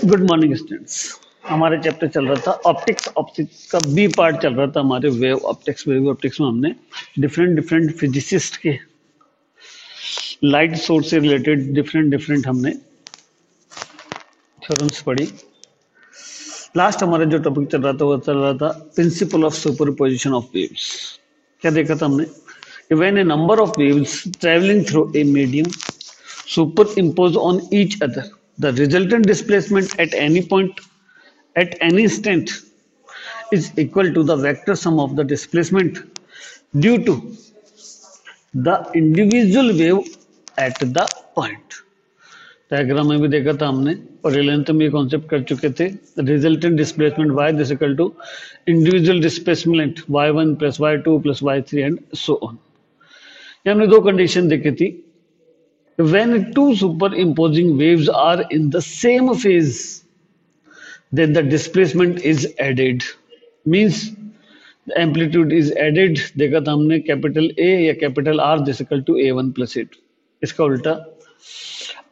Good morning students. हमारे chapter चल रहा था ऑप्टिक्स। ऑप्टिक्स का बी पार्ट चल रहा था हमारे वेव ऑप्टिक्स। वेव ऑप्टिक्स में हमने डिफरेंट डिफरेंट फिजिसिस्ट के लाइट सोर्स से रिलेटेड डिफरेंट डिफरेंट हमने थ्योरम्स पढ़ी। लास्ट हमारा जो टॉपिक चल रहा था वो चल रहा था principle of superposition of waves. क्या देखा था हमने? When A number of waves travelling through a medium superimpose on each other, the resultant displacement at any point at any instant is equal to the vector sum of the displacement due to the individual wave at the point. Diagram में भी देखा था हमने और रिलेंथ में ये concept कर चुके थे। Resultant displacement y is equal to individual displacement y1 plus y2 plus y3 and so on. ये हमने दो कंडीशन देखी थी। When two superimposing waves are in the same phase, then the displacement is added. Means the amplitude is added. देखा था हमने capital A या capital R is equal to A1 plus A2। इसका उल्टा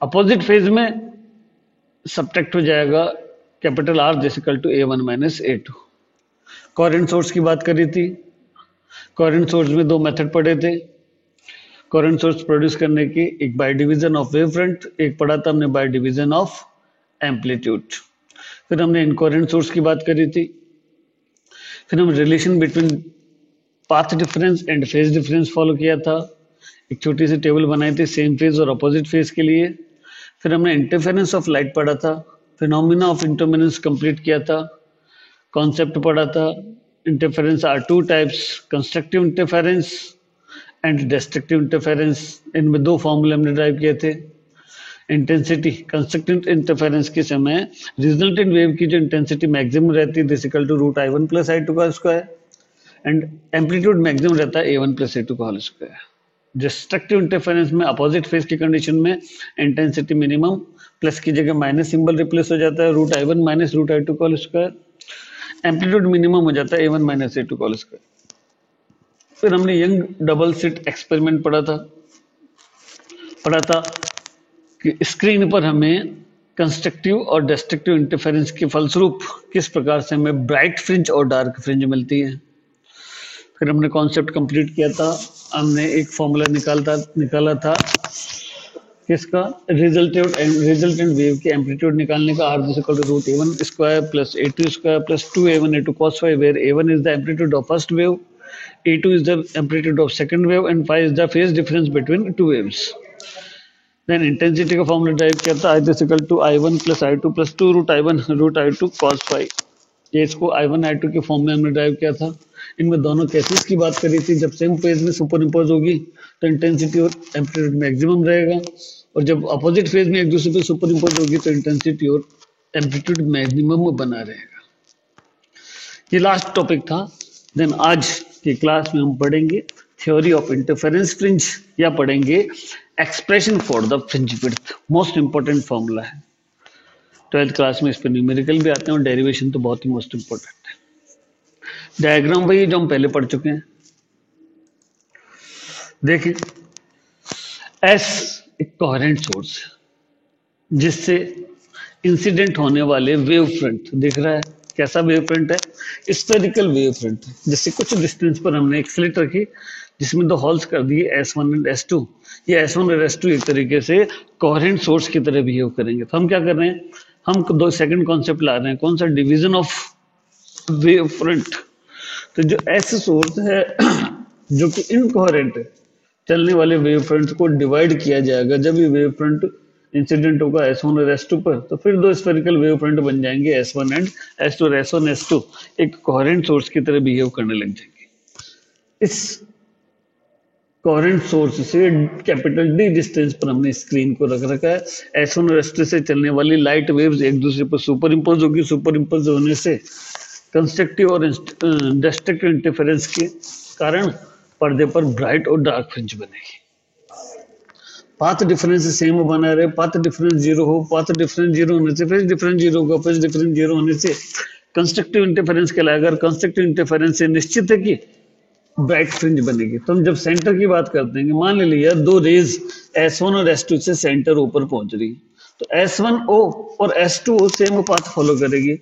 अपोजिट फेज में subtract हो जाएगा capital R is equal to A1 minus A2। Coherent source की बात करी थी। कोहेरेंट सोर्स में दो मेथड पढ़े थे कोहेरेंट सोर्स प्रोड्यूस करने की, एक by division of wave front, एक पढ़ा था हमने बाय डिवीजन ऑफ एम्पलीट्यूड। फिर हमने इनकोहेरेंट सोर्स की बात करी थी। फिर हम relation between path difference and phase difference follow किया था। एक छोटी सी टेबल बनाई थी सेम फेज और अपोजिट फेज के लिए। फिर हमने इंटरफेरेंस ऑफ लाइट पढ़ा था। फिनोमिना ऑफ इंटरफेरेंस कंप्लीट किया था। कॉन्सेप्ट पढ़ा था। Interference are two types, constructive interference and destructive interference. इनमें दो फॉर्मूले हमने ड्राइव किए थे। इंटेंसिटी कंस्ट्रक्टिव इंटरफेरेंस के समय रिजल्टेंट वेव की जो इंटेंसिटी मैक्सिमम रहती है equal to root I1 plus I2 का स्क्वायर एंड एम्पलीट्यूड मैक्सिमम रहता है A1 प्लस A2 का होल स्क्वायर। डिस्ट्रक्टिव इंटरफेरेंस में अपोजिट फेज की कंडीशन में इंटेंसिटी मिनिमम प्लस की जगह माइनस सिंबल रिप्लेस हो जाता है root I1 minus root I2 का होल स्क्वायर। एम्पलीट्यूड मिनिमम हो जाता है A1 माइनस A2 का होल स्क्वायर। फिर हमने यंग डबल स्लिट एक्सपेरिमेंट पढ़ा था कि स्क्रीन पर हमें कंस्ट्रक्टिव और डिस्ट्रक्टिव इंटरफेरेंस के फलस्वरूप किस प्रकार से हमें ब्राइट फ्रिंज और डार्क फ्रिंज मिलती है। फिर हमने कॉन्सेप्ट कंप्लीट किया था। हमने एक फॉर्मूला निकाला था किसका? रिजल्टेंट वेव के एम्पलीट्यूड निकालने का, R is equal to root A1 square plus A2 square plus 2A1 A2 cos phi, where A1 is the amplitude of first wave, A2 is the amplitude of second wave and phi is the phase difference between two waves. Then intensity का formula drive किया था I is equal to I1 plus I2 plus 2 root I2 cos phi। ये इसको I1 I2 के form में हमने drive किया था। इनमें दोनों केसेस की बात करी थी। जब सेम फेज में सुपर इम्पोज होगी तो इंटेंसिटी और एम्पलीट्यूड मैक्सिमम रहेगा और जब अपोजिट फेज में एक दूसरे पे सुपर इम्पोज होगी तो इंटेंसिटी और एम्पलीट्यूड मैक्सिमम बना रहेगा। ये लास्ट टॉपिक था। देन आज की क्लास में हम पढ़ेंगे थ्योरी ऑफ इंटरफेरेंस फ्रिंज या पढ़ेंगे expression for the fringe width. Most important formula है। 12th क्लास में इस पर न्यूमेरिकल भी आते हैं और डेरिवेशन तो बहुत ही मोस्ट इंपॉर्टेंट है। डायग्राम वही जो हम पहले पढ़ चुके हैं। देखिए एस एक कोहेरेंट सोर्स है जिससे इंसिडेंट होने वाले वेव फ्रंट दिख रहा है। कैसा वेव फ्रंट है? Spherical wave front. जिससे कुछ डिस्टेंस पर हमने एक स्लिट रखी जिसमें दो होल्स कर दिए S1 एंड S2। ये S1 और S2 एक तरीके से कोहेरेंट सोर्स की तरह बिहेव करेंगे। तो हम क्या कर रहे हैं? हम दो सेकंड कॉन्सेप्ट ला रहे हैं। कौन सा? Division of wave front. तो जो S सोर्स है जो कि इनकोहेरेंट है, चलने वाले वेव फ्रंट को डिवाइड किया जाएगा। जब ये वेव फ्रंट इंसिडेंट होगा S1 और S2 पर तो फिर दो स्फेरिकल वेव फ्रंट बन जाएंगे S1 एंड S2 और S1 S2 एक कोहेरेंट सोर्स की तरह बिहेव करने लग जाएंगे। इस कोहेरेंट सोर्स से कैपिटल D डिस्टेंस पर हमने स्क्रीन को रख रखा है। S1 और S2 से चलने वाली लाइट वेव्स एक दूसरे पर सुपर इम्पोज होगी। सुपर इम्पोज होने से कंस्ट्रक्टिव और डिस्ट्रक्टिव इंटरफेरेंस के कारण पर्दे पर ब्राइट और डार्क फ्रिंज बनेगी। पाथ डिफरेंस सेम बना रहे। पाथ डिफरेंस जीरो हो। पाथ डिफरेंस जीरो होने से फेज डिफरेंस जीरो होगा। फेज डिफरेंस जीरो होने से कंस्ट्रक्टिव इंटरफेरेंस कहलाएगा। कंस्ट्रक्टिव इंटरफेरेंस से निश्चित है कि ब्राइट फ्रिंज बनेगी। तो हम जब सेंटर की बात करते हैं, मान लिया दो रेज S1 और S2 से सेंटर ऊपर पहुंच रही, तो S1O और S2O सेम पाथ फॉलो करेगी।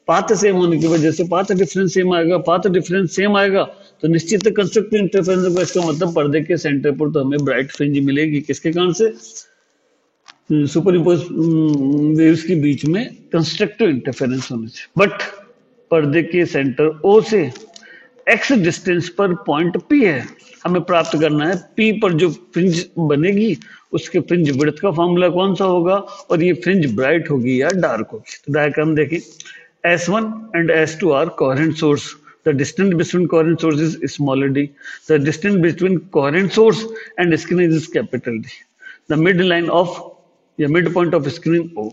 पाथ सेम होने की वजह से पाथ डिफरेंस सेम आएगा, पाथ डिफरेंस सेम आएगा तो निश्चित कंस्ट्रक्टिव इंटरफेरेंस होगा। इसका मतलब पर्दे के सेंटर पर तो हमें ब्राइट फ्रिंज मिलेगी। किसके कारण से? सुपर इम्पोज वेव्स के बीच में कंस्ट्रक्टिव इंटरफेरेंस होने से। बट पर्दे के सेंटर ओ से एक्स डिस्टेंस पर पॉइंट पी है, हमें प्राप्त करना है पी पर जो फ्रिंज बनेगी उसके फ्रिंज विड्थ का फॉर्मूला कौन सा होगा और ये फ्रिंज ब्राइट होगी या डार्क होगी। तो डायग्राम देखें, S1 and S2 are coherent source. The distance between coherent sources is smaller d. The distance between coherent source and screen is capital D. The midline of या mid point of screen O,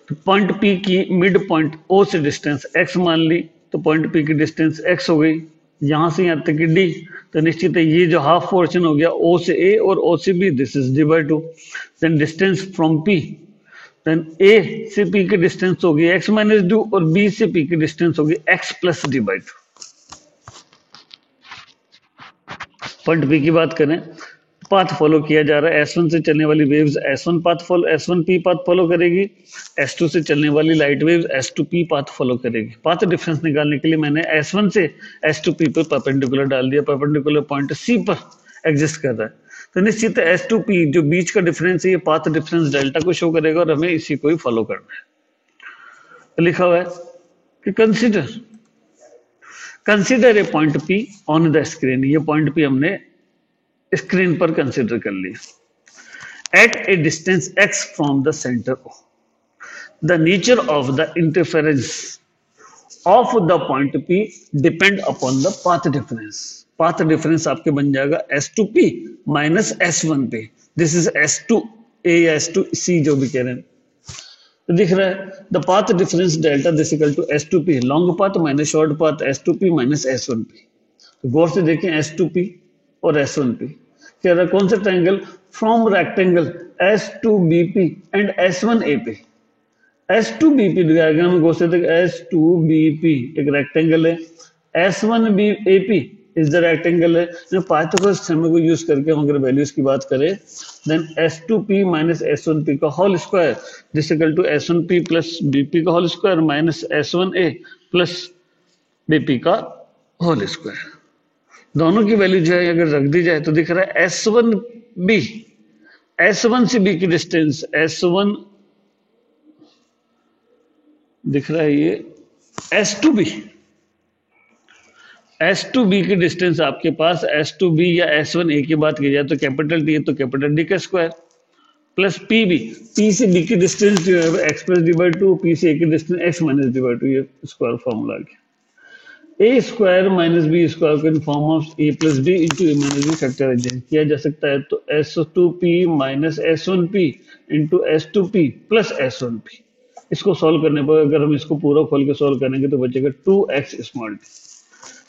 तो point P की mid point O से distance x मान ली तो point P की distance x हो गई, यहां से यहां तक की d, तो निश्चित है ये जो हाफ पोर्शन हो गया O से A और O से B, this is d by two. Then distance from P, then A से P की डिस्टेंस होगी x माइनस डी और B से P की डिस्टेंस होगी x plus d by two. Point P की बात करें, पाथ फॉलो किया जा रहा है, S1 से चलने वाली वेव्स S1P पाथ फॉलो करेगी, S2 से चलने वाली light waves S2P path follow करेगी। पाथ डिफरेंस निकालने के लिए मैंने S1 से S2P पर परपेंडिकुलर डाल दिया, परपेंडिकुलर पॉइंट C पर एग्जिस्ट कर रहा है, तो निश्चित है S2P जो बीच का डिफरेंस है ये पाथ डिफरेंस डेल्टा को शो करेगा और हमें इसी को ही फॉलो करना है। तो लिखा हुआ है कि consider a point P on the screen, ये पॉइंट P हमने स्क्रीन पर कंसिडर कर लिया। At a distance x from the centre O, the nature of the interference of the point P depend upon the path difference. Path difference आपके बन जाएगा S2P minus S1P, this is S2A या S2C जो भी कह रहे हैं, तो दिख रहा है the path difference delta this equal to S2P long path minus short path S2P minus S1P। तो गौर से देखें S2P और S1P कह रहा है कौन सा triangle, from rectangle S2BP and S1AP। S2BP diagram में गौर से देखें, S2BP एक रेक्टेंगल है, S1AP इज द रेक्टेंगल है। जो पाइथागोरस थ्योरम को यूज करके हम अगर वैल्यूज की बात करें, देन S2P माइनस S1P का whole square this equal to S1P plus BP का whole square minus S1A plus BP का होल स्क्वायर। दोनों की वैल्यू जो है अगर रख दी जाए तो दिख रहा है S1B, S1 से B की डिस्टेंस S1 दिख रहा है ये S2B, S2B की डिस्टेंस आपके पास S2B या S1A की बात की जाए तो कैपिटल T है तो कैपिटल D का स्क्वायर प्लस PB, P से B की डिस्टेंस जो है x plus d by two, P से A की distance x minus d by two, ये स्क्वायर फॉर्मूला आ गया। A square minus b square को in form of a plus b into a minus b factorise किया जा सकता है, तो S2P minus S1P into S2P plus S1P। इसको सॉल्व करने पर अगर हम इसको पूरा खोल के सॉल्व करेंगे तो बचेगा 2x स्मॉल टी।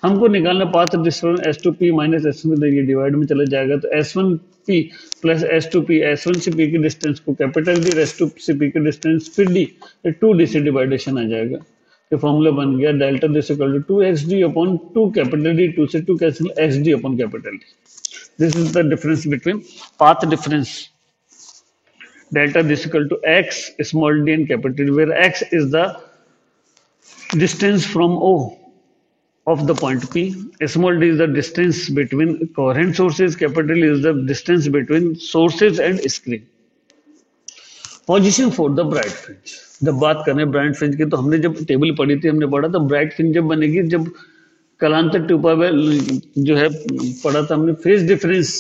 हमको निकालना path difference S2P minus S1P, तो ये डिवाइड में चला जाएगा, तो S1P प्लस S2P, S1 से P की डिस्टेंस को कैपिटल डी, S2 से P की डिस्टेंस फिर डी, 2D से डिवाइडेशन आ जाएगा। तो फॉर्मूला बन गया delta this equal to 2xd upon 2 capital D, 2 से 2 cancel xd upon capital D. This is the difference between path difference delta this equal to x small d and capital, where x is the distance from O of the point P, small d is the distance between coherent sources, capital is the distance between sources and screen. Position for the bright fringe, जब बात करें bright fringe की तो हमने जब table पढ़ी थी हमने पढ़ा था ब्राइट फ्रिंज जब बनेगी, जब कलांतर टूपा जो है पढ़ा था हमने, फेज डिफरेंस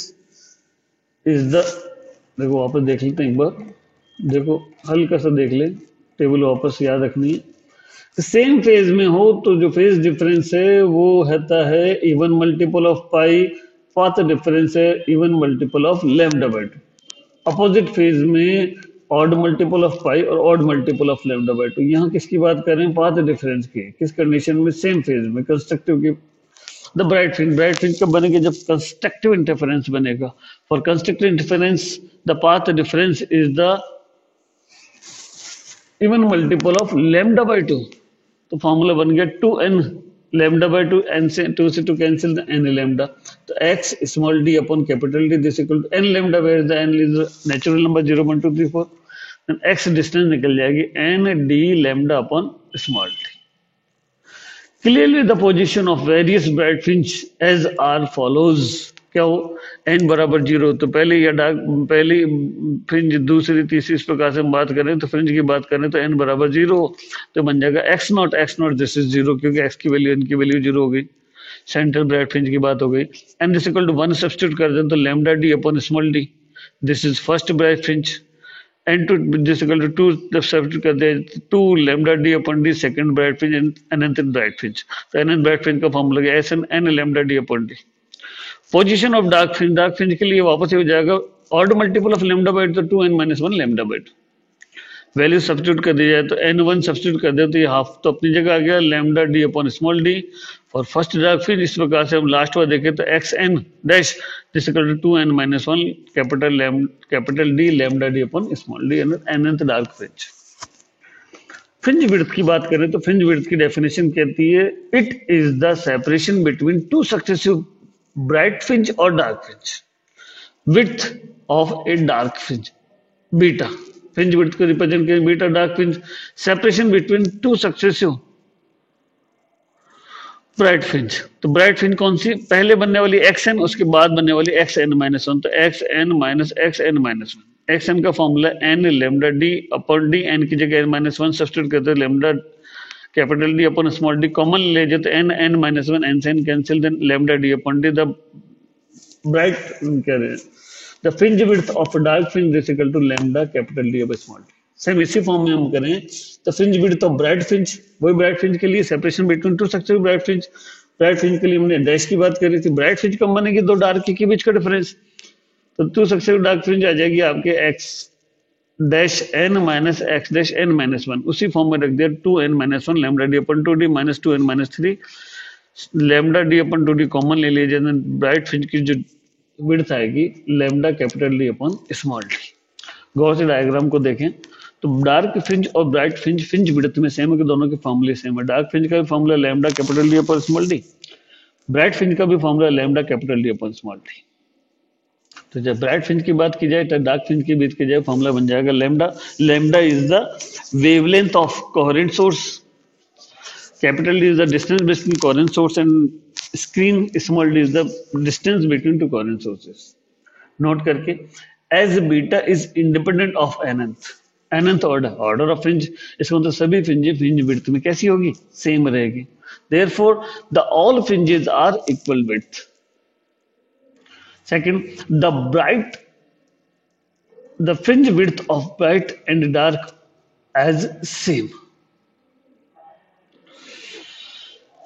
इज द, देखो वापस देख लेते हैं एक बार, देखो हल्का सा देख ले, टेबल वापस याद रखनी है। सेम फेज में हो तो जो फेज डिफरेंस है वो रहता है even multiple of pi, path difference है even multiple of lambda by two. Opposite phase में ऑड मल्टीपल ऑफ पाई और odd multiple of lambda by two. यहाँ किसकी बात कर रहे हैं, पाथ डिफरेंस की, किस कंडीशन में, सेम फेज में, कंस्ट्रक्टिव की। द ब्राइट फ्रिंज कब बनेगी, जब कंस्ट्रक्टिव इंटरफेरेंस बनेगा। For constructive interference the path difference is the even multiple of lambda by to, तो फॉर्मूला बन गया 2n lambda by to, n से 2 से 2 कैंसिल n लैम्डा, तो x small d upon capital D this equal to n lambda, where the n is natural number 0 1 2 3 4, then x distance निकल जाएगी n d lambda upon small d. Clearly the position of various bright fringe as are follows. क्या हो, n बराबर 0 तो पहले या dark पहली fringe, दूसरी तीसरी, इस प्रकार से हम बात करें तो फ्रिंज की बात करें तो n बराबर 0 तो बन जाएगा x नॉट दिस इज 0 क्योंकि x की वैल्यू n की वैल्यू 0 हो गई. सेंट्रल ब्राइट फ्रिंज की बात हो गई. n this equal to 1 substitute कर दें तो lambda d upon small d, this is first bright fringe. n to this equal to 2 जब सब्स्टिट्यूट कर दे 2 lambda d upon d second bright fringe and nth bright fringe. तो nth bright fringe का formula है sn n lambda d upon d. Position of dark fringe के लिए वापस हो जाएगा odd multiple of lambda by 2 n - 1 lambda by 2. Value substitute कर दी जाए तो n1 सब्स्टिट्यूट कर दे तो ये हाफ तो अपनी जगह आ गया lambda d upon small d. और फर्स्ट डार्क फ्रिंज इस प्रकार से हम लास्ट वाला देखें तो xn dash this equal to 2 n - 1 capital D lambda d upon small d nth dark fringe. Fringe width की बात करें तो फ्रिंज विड्थ की डेफिनेशन कहती है it is the separation between two successive bright fringe और dark fringe. Width of a dark fringe beta, fringe width को represent करें beta dark fringe. Separation between two successive bright fringe, तो bright fringe कौन सी, पहले बनने वाली xn उसके बाद बनने वाली xn - 1, तो xn - xn - 1. xn का formula n lambda d upon d, n की जगह n - 1 सब्स्टिट्यूट करते हैं lambda capital D upon small d common ले जाते n n - 1 n से n cancel then lambda d upon d. The bright कह रहे हैं the fringe width of dark fringe is equal to lambda capital D upon small d. Same इसी form में हम करें तो fringe width of bright fringe, वही bright fringe के लिए separation between two successive bright fringe. Bright fringe के लिए हमने डैश की बात करी थी. ब्राइट फ्रिंज कम बनेगी दो डार्क के बीच का डिफरेंस, तो टू सक्सेसिव डार्क फ्रिंज आ जाएगी आपके x dash n minus x dash n - 1. उसी फॉर्म में रख दिया 2n - 1 lambda d upon 2d minus 2n - 3 lambda d upon 2d common ले लीजिए. ब्राइट फ्रिंज की जो विड्थ आएगी lambda capital D upon small d. गौर से डायग्राम को देखें तो डार्क फ्रिंज और ब्राइट फ्रिंज फ्रिंज विड्थ में सेम है कि दोनों के फॉर्मूले सेम है. डार्क फ्रिंज का भी formula lambda capital D upon small d, bright fringe का भी formula lambda capital D upon small d. तो जब ब्राइट फ्रिंज की बात की जाए तो डार्क फ्रिंज की बात की जाए फॉर्मूला बन जाएगा lambda. Lambda is the wavelength of coherent source, capital D is the distance between coherent source and screen, small d is the distance between two coherent sources. Note करके as beta is independent of nth order of fringe, इसका मतलब सभी fringe width में कैसी होगी, same रहेगी. Therefore the all fringes are equal width. Second, the fringe width of bright and dark as same.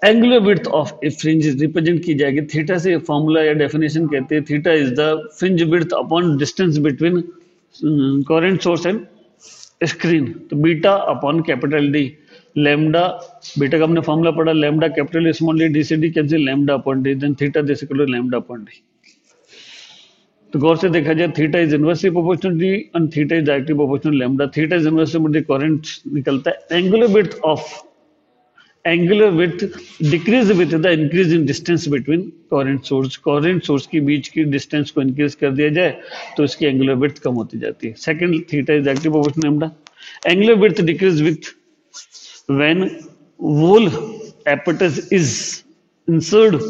Angular width of a fringe represent की जाएगी theta से. फॉर्मूला या डेफिनेशन कहते हैं theta is the fringe width upon distance between coherent source and screen. तो beta upon capital D lambda, beta का हमने formula पढ़ा lambda capital small d, d से d cancel lambda upon d, then theta this equal to lambda upon d. तो गौर से देखा जाए theta is inversely proportional d and theta is directly proportional lambda. Theta is inversely coherent निकलता है. Angular width decrease with the increase in distance between coherent source के बीच की डिस्टेंस को इंक्रीज कर दिया जाए तो इसकी एंगुलर विड्थ कम होती जाती है. Second, theta is directly proportional lambda. Angular width decrease with when whole apparatus is inserted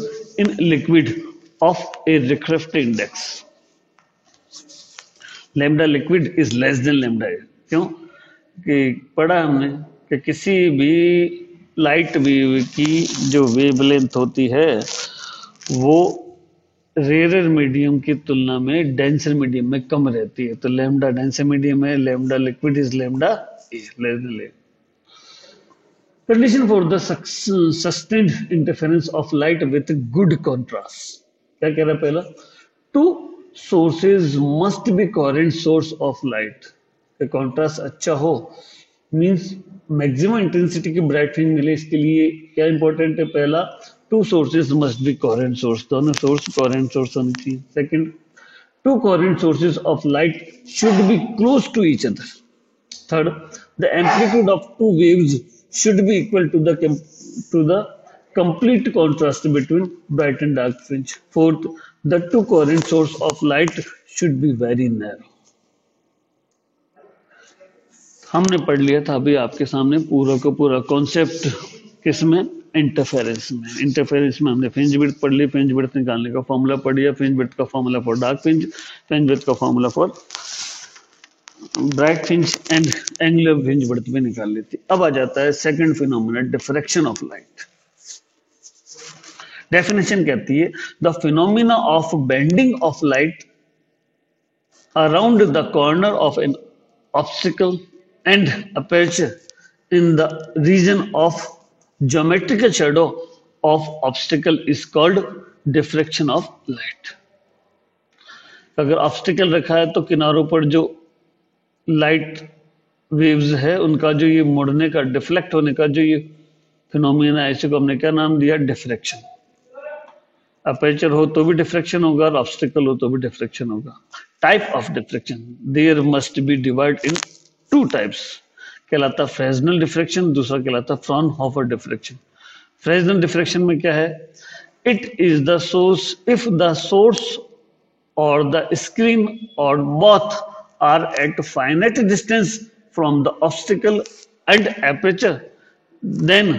in liquid of a refractive index. Lambda liquid is less than lambda. क्यों कि पढ़ा हमने कि किसी भी लाइट वेव की जो वेवलेंथ होती है वो रेयर मीडियम की तुलना में डेंसर मीडियम में कम रहती है. तो लैम्डा डेंसर मीडियम है, lambda liquid is lambda less than. Condition for the sustained interference of light with good contrast. क्या कह रहा है पहला, two sources must be coherent source of light. Contrast अच्छा हो मीन्स मैक्सिमम इंटेंसिटी की bright fringe मिले. इसके लिए क्या इंपॉर्टेंट है, पहला two sources must be coherent source, दोनों सोर्स कोहेरेंट सोर्स होनी चाहिए. Second, two coherent sources of light should be close to each other. Third, the amplitude of two waves should be equal to the complete contrast between bright and dark fringe. Fourth, the two coherent source of light should be very narrow. हमने पढ़ लिया था अभी आपके सामने पूरा का पूरा कॉन्सेप्ट किसमें, इंटरफेरेंस में. इंटरफेरेंस में हमने फ्रिंज विड्थ पढ़ ली, फ्रिंज विड्थ निकालने का फॉर्मूला पढ़ लिया, फ्रिंज विड्थ का formula for dark fringe, fringe width का formula for bright fringe and angular fringe width भी निकाल ली थी. अब आ जाता है second phenomena, diffraction of light. Definition कहती है the phenomena of bending of light around the corner of an obstacle and aperture in the region of geometrical shadow of obstacle is called diffraction of light. अगर obstacle रखा है तो किनारों पर जो light waves है उनका जो ये मुड़ने का, डिफ्लेक्ट होने का जो ये फिनोमेना है, इसी को हमने क्या नाम दिया, डिफ्रैक्शन. अपर्चर हो तो भी डिफ्रैक्शन होगा और ऑब्स्टिकल हो तो भी डिफ्रैक्शन होगा. Type of diffraction, there must be divide in two types. कहलाता फ्रेस्नेल डिफ्रैक्शन, दूसरा कहलाता फ्रॉनहोफर डिफ्रैक्शन. फ्रेस्नेल डिफ्रैक्शन में क्या है, it is the source if the source और द स्क्रीन और both are at finite distance from the obstacle and aperture then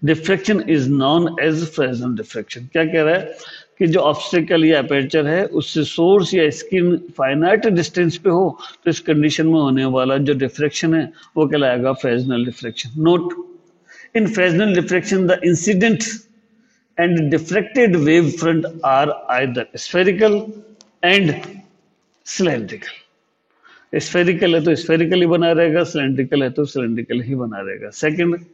diffraction is known as Fresnel diffraction. क्या कह रहा है कि जो ऑब्स्टिकल या एपर्चर है उससे सोर्स या स्क्रीन फाइनाइट डिस्टेंस पे हो तो इस कंडीशन में होने वाला जो डिफ्रैक्शन है वो कहलाएगा Fresnel diffraction. Note, in Fresnel diffraction the incident and diffracted wave front are either spherical and cylindrical. Spherical है तो स्फेरिकल ही बना रहेगा, सिलेंड्रिकल है तो सिलेंड्रिकल ही बना रहेगा. Second,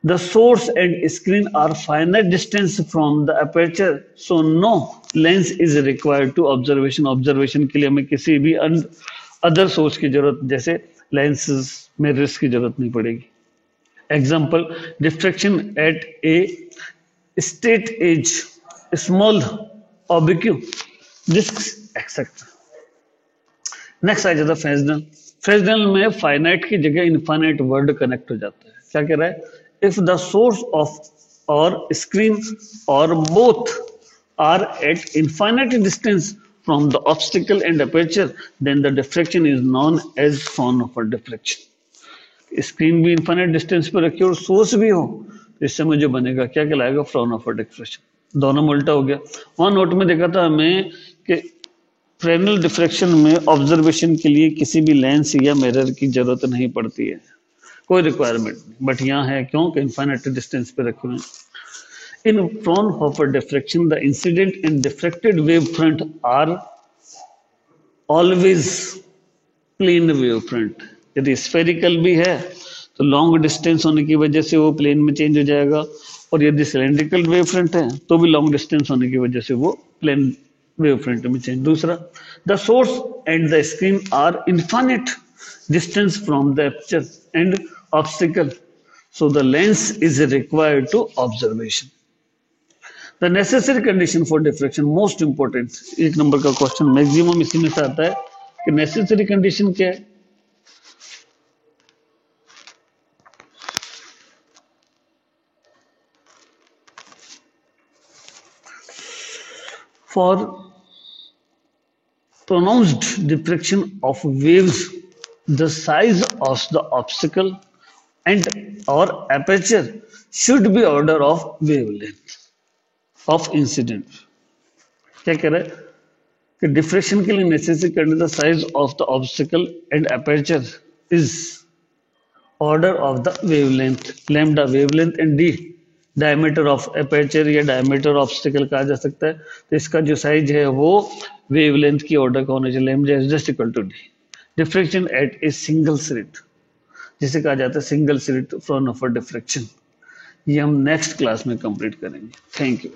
the source and screen are finite distance from the aperture, so no lens is required to observation. Observation के लिए हमें किसी भी अदर सोर्स की जरूरत, जैसे लेंसेज, मिरर्स की जरूरत नहीं पड़ेगी. Example, diffraction at a state edge, small oblique disc et cetera. Next आ जाता है फ्रेस्नेल. फ्रेस्नेल में फाइनाइट की जगह इनफाइनाइट वर्ड कनेक्ट हो जाता है. क्या कह रहा है, if the source of or screen or both are at infinite distance from the obstacle and aperture, then the diffraction is known as Fraunhofer diffraction. Screen भी इनफाइनाइट डिस्टेंस पे रखी और सोर्स भी हो तो इस समय जो बनेगा क्या कहलाएगा, फ्राउनहोफर डिफ्रैक्शन. दोनों में उल्टा हो गया. वहां नोट में देखा था हमें कि फ्रेस्नेल डिफ्रैक्शन में ऑब्जर्वेशन के लिए किसी भी लेंस या मिरर की जरूरत नहीं पड़ती है, कोई रिक्वायरमेंट नहीं. बट यहाँ है क्यों कि इनफाइनाइट डिस्टेंस पे रखे हुए हैं. In Fraunhofer diffraction the incident and diffracted wave front are always plane wave front. यदि स्फेरिकल भी है तो लॉन्ग डिस्टेंस होने की वजह से वो प्लेन में चेंज हो जाएगा, और यदि सिलेंड्रिकल वेव फ्रंट है तो भी लॉन्ग डिस्टेंस होने की वजह से वो प्लेन वेव फ्रंट में चेंज. दूसरा, the source and the screen are infinite distance from the aperture and obstacle, so the lens is required to observation. The necessary condition for diffraction, most important, एक number का question maximum इसी में से आता है कि necessary condition क्या है. For pronounced diffraction of waves, the size of the obstacle and or aperture should be order of wavelength of incident. क्या कह रहा है कि डिफ्रैक्शन के लिए नेसेसरी करने the size of the obstacle and aperture is order of the wavelength. Lambda wavelength and D diameter of aperture या diameter obstacle कहा जा सकता है. तो इसका जो साइज है वो वेवलेंथ की ऑर्डर का होना चाहिए. Lambda is just equal to d. Diffraction at a single slit, जिसे कहा जाता है सिंगल स्लिट फ्राउनहोफर डिफ्रैक्शन, ये हम नेक्स्ट क्लास में कंप्लीट करेंगे. Thank you.